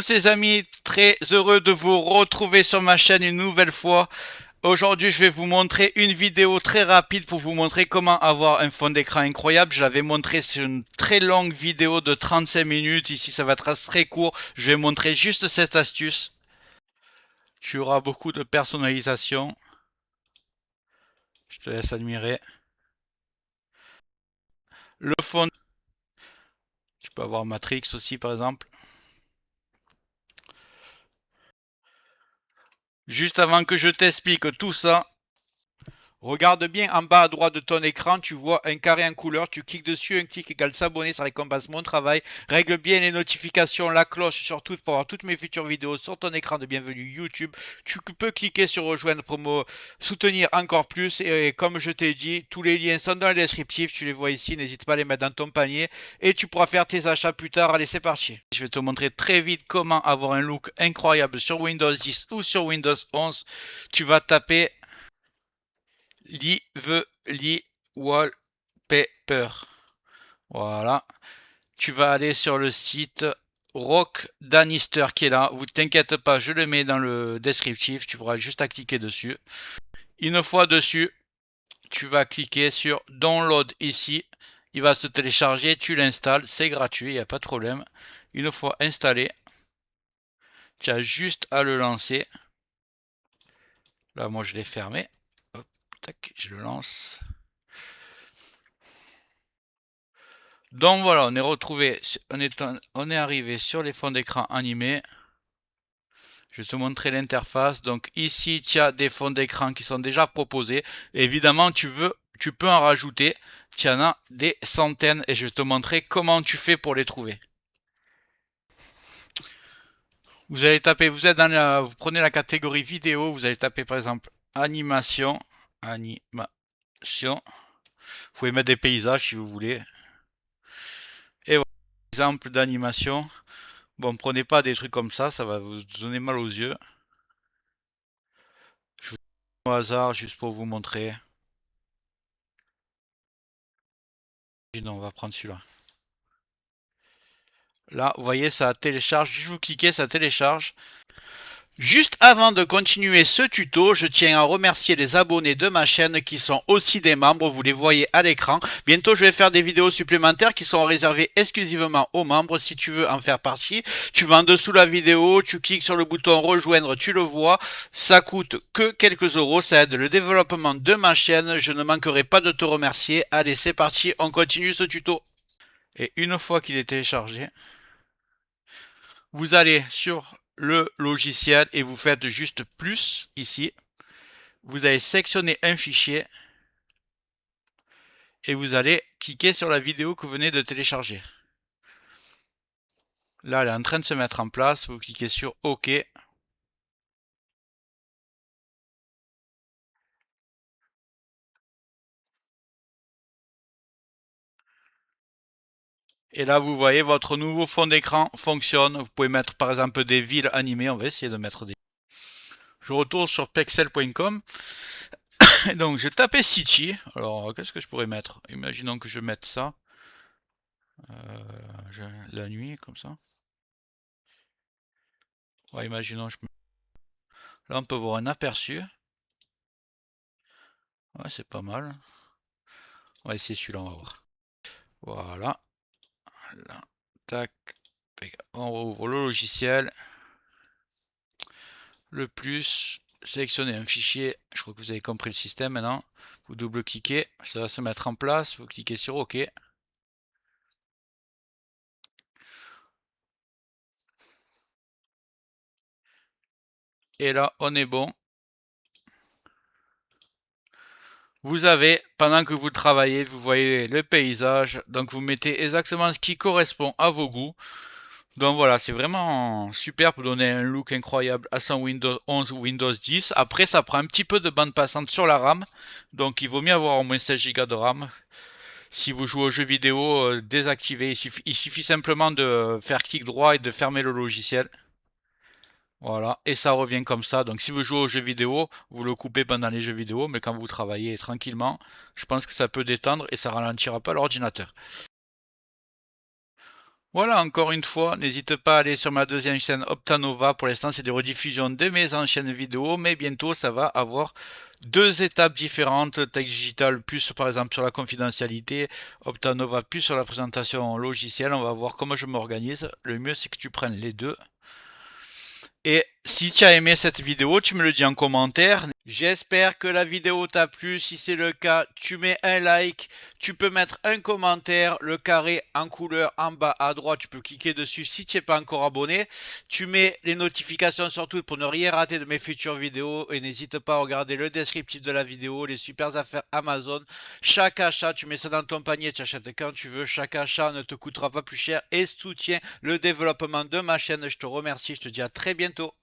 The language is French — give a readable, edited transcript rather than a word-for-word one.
tous les amis, très heureux de vous retrouver sur ma chaîne une nouvelle fois. Aujourd'hui, je vais vous montrer une vidéo très rapide pour vous montrer comment avoir un fond d'écran incroyable. Je l'avais montré sur une très longue vidéo de 35 minutes. Ici, ça va être très court. Je vais montrer juste cette astuce. Tu auras beaucoup de personnalisation. Je te laisse admirer. Le fond, tu peux avoir Matrix aussi par exemple. Juste avant que je t'explique tout ça, regarde bien en bas à droite de ton écran, tu vois un carré en couleur, tu cliques dessus, un clic égale s'abonner, ça récompense mon travail. Règle bien les notifications, la cloche surtout pour avoir toutes mes futures vidéos sur ton écran de bienvenue YouTube. Tu peux cliquer sur rejoindre pour me soutenir encore plus et comme je t'ai dit, tous les liens sont dans le descriptif, tu les vois ici, n'hésite pas à les mettre dans ton panier et tu pourras faire tes achats plus tard. Allez, c'est parti. Je vais te montrer très vite comment avoir un look incroyable sur Windows 10 ou sur Windows 11. Tu vas taper Lively Wallpaper. Voilà. Tu vas aller sur le site Rock Danister qui est là. Vous t'inquiète pas, je le mets dans le descriptif. Tu pourras juste à cliquer dessus. Une fois dessus, tu vas cliquer sur Download ici. Il va se télécharger, tu l'installes, c'est gratuit, il n'y a pas de problème. Une fois installé, tu as juste à le lancer. Là, moi, je l'ai fermé. Hop, tac, je le lance. Donc voilà, on est retrouvé, on est arrivé sur les fonds d'écran animés. Je vais te montrer l'interface. Donc ici, tu as des fonds d'écran qui sont déjà proposés. Évidemment, tu peux en rajouter. Tu en as des centaines et je vais te montrer comment tu fais pour les trouver. Vous allez taper, vous prenez la catégorie vidéo, vous allez taper par exemple animation. Vous pouvez mettre des paysages si vous voulez. Et voilà, exemple d'animation. Bon, prenez pas des trucs comme ça va vous donner mal aux yeux. Je vous donne au hasard juste pour vous montrer. Non, on va prendre celui-là. Là, vous voyez, ça télécharge. Juste vous cliquez, ça télécharge. Juste avant de continuer ce tuto, je tiens à remercier les abonnés de ma chaîne qui sont aussi des membres, vous les voyez à l'écran. Bientôt, je vais faire des vidéos supplémentaires qui sont réservées exclusivement aux membres. Si tu veux en faire partie, tu vas en dessous de la vidéo, tu cliques sur le bouton rejoindre, tu le vois. Ça coûte que quelques euros, ça aide le développement de ma chaîne. Je ne manquerai pas de te remercier. Allez, c'est parti, on continue ce tuto. Et une fois qu'il est téléchargé, vous allez sur le logiciel et vous faites juste plus ici. Vous allez sélectionner un fichier et vous allez cliquer sur la vidéo que vous venez de télécharger. Là, elle est en train de se mettre en place. Vous cliquez sur OK. Et là, vous voyez, votre nouveau fond d'écran fonctionne. Vous pouvez mettre par exemple des villes animées. On va essayer de mettre des... Je retourne sur pexel.com. Donc, je tapais City. Alors, qu'est-ce que je pourrais mettre? Imaginons que je mette ça. La nuit, comme ça. Ouais, imaginons, là, on peut voir un aperçu. Ouais, c'est pas mal. On va essayer celui-là, on va voir. Voilà. Là. Tac. On rouvre le logiciel. Le plus. Sélectionnez un fichier. Je crois que vous avez compris le système maintenant. Vous double-cliquez. Ça va se mettre en place. Vous cliquez sur OK. Et là, on est bon. Vous avez, pendant que vous travaillez, vous voyez le paysage. Donc vous mettez exactement ce qui correspond à vos goûts. Donc voilà, c'est vraiment super pour donner un look incroyable à son Windows 11 ou Windows 10. Après, ça prend un petit peu de bande passante sur la RAM. Donc il vaut mieux avoir au moins 16 Go de RAM. Si vous jouez aux jeux vidéo, désactivez. Il suffit simplement de faire clic droit et de fermer le logiciel. Voilà, et ça revient comme ça. Donc si vous jouez aux jeux vidéo, vous le coupez pendant les jeux vidéo, mais quand vous travaillez tranquillement, je pense que ça peut détendre et ça ralentira pas l'ordinateur. Voilà, encore une fois, n'hésite pas à aller sur ma deuxième chaîne Optanova. Pour l'instant, c'est des rediffusions de mes anciennes vidéos, mais bientôt, ça va avoir deux étapes différentes. Tech Digital plus, par exemple, sur la confidentialité, Optanova plus sur la présentation logicielle. On va voir comment je m'organise. Le mieux, c'est que tu prennes les deux. Et si tu as aimé cette vidéo, tu me le dis en commentaire. J'espère que la vidéo t'a plu. Si c'est le cas, tu mets un like. Tu peux mettre un commentaire. Le carré en couleur en bas à droite, tu peux cliquer dessus si tu n'es pas encore abonné. Tu mets les notifications surtout pour ne rien rater de mes futures vidéos. Et n'hésite pas à regarder le descriptif de la vidéo, les super affaires Amazon. Chaque achat, tu mets ça dans ton panier, tu achètes quand tu veux. Chaque achat ne te coûtera pas plus cher et soutient le développement de ma chaîne. Je te remercie, je te dis à très bientôt.